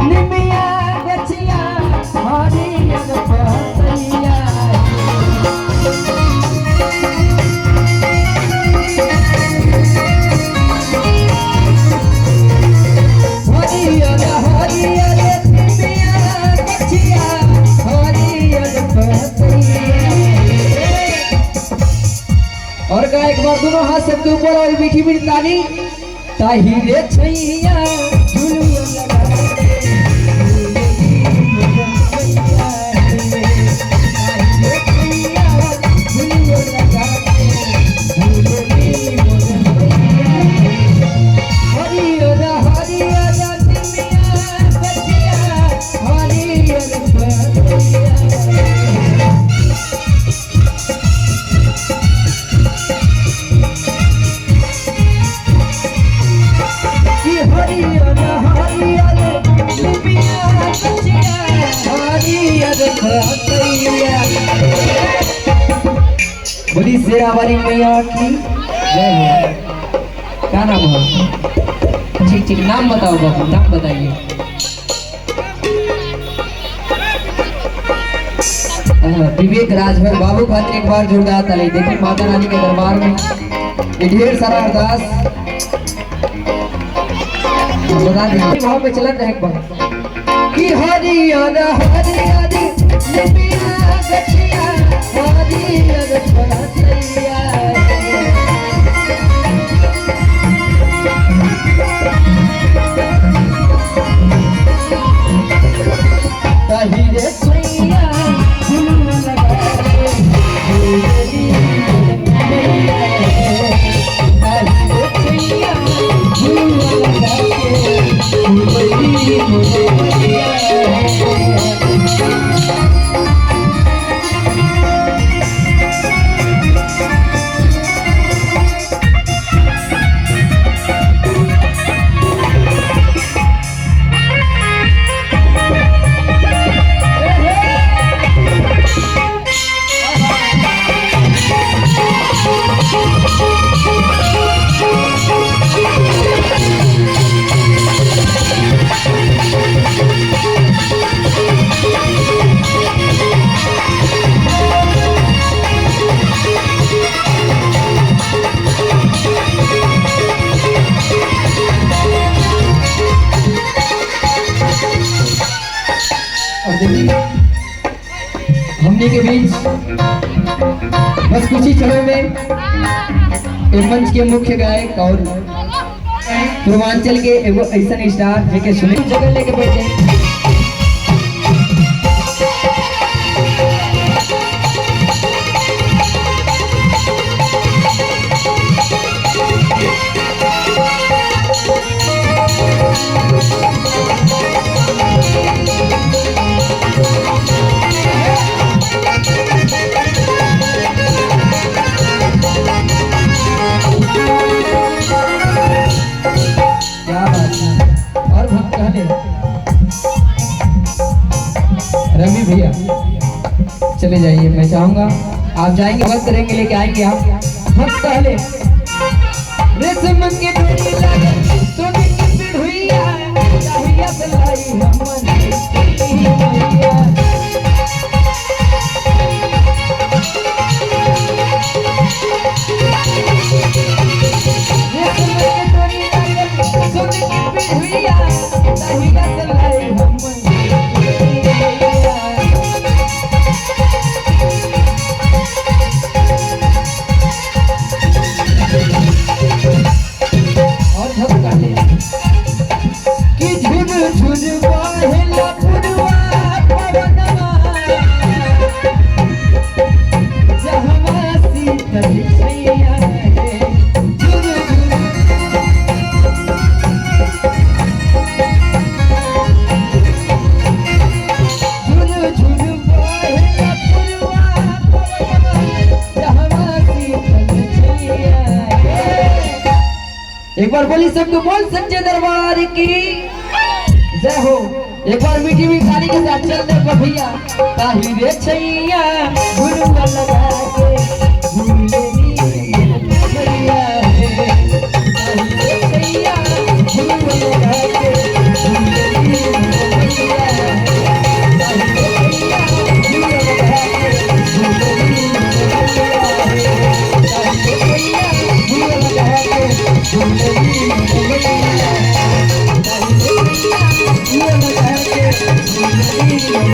निमिया गछिया हरियर पतैया हरियर हरियर निमिया गछिया हरियर पतैया। और का एक बार दोनों हाथ सबके ऊपर और मीठी मीठी ताली। ताही रे छैया झुलुआ लगा बोली शेरावाली मैया की जय हो। क्या नाम है? ठीक ठीक नाम बताओ बाबू, नाम बताइए। विवेक राजभर बाबू खातिर एक बार जोरदार ताली। देखिए माता रानी के दरबार में ये ढेर सारा अरदास बता दीजिए वहां पे चलत है एक बार कि हरियर हरियर निमिया गछिया हरियर पतैया ताही रे छैया झुलुआ लगा हमने के बीच बस कुछ ही समय में एक मंच के मुख्य गायक और पूर्वांचल के एगो ऐसा स्टार जेके सुने जगह लेके बैठे। रवि भैया चले जाइए, मैं चाहूंगा आप जाएंगे वक्त करेंगे लेके आएंगे आप वक्त पहले रेशम के डोरी लागे सोने की पिढ़ुइया चाहिए सलाई हमन एक बार बोली सबको बोल सच्चे दरबार की जय हो। एक बार मीठी मीठी ताली के साथ चल दे भैया ताही रे छैया झुलुआ लगा के।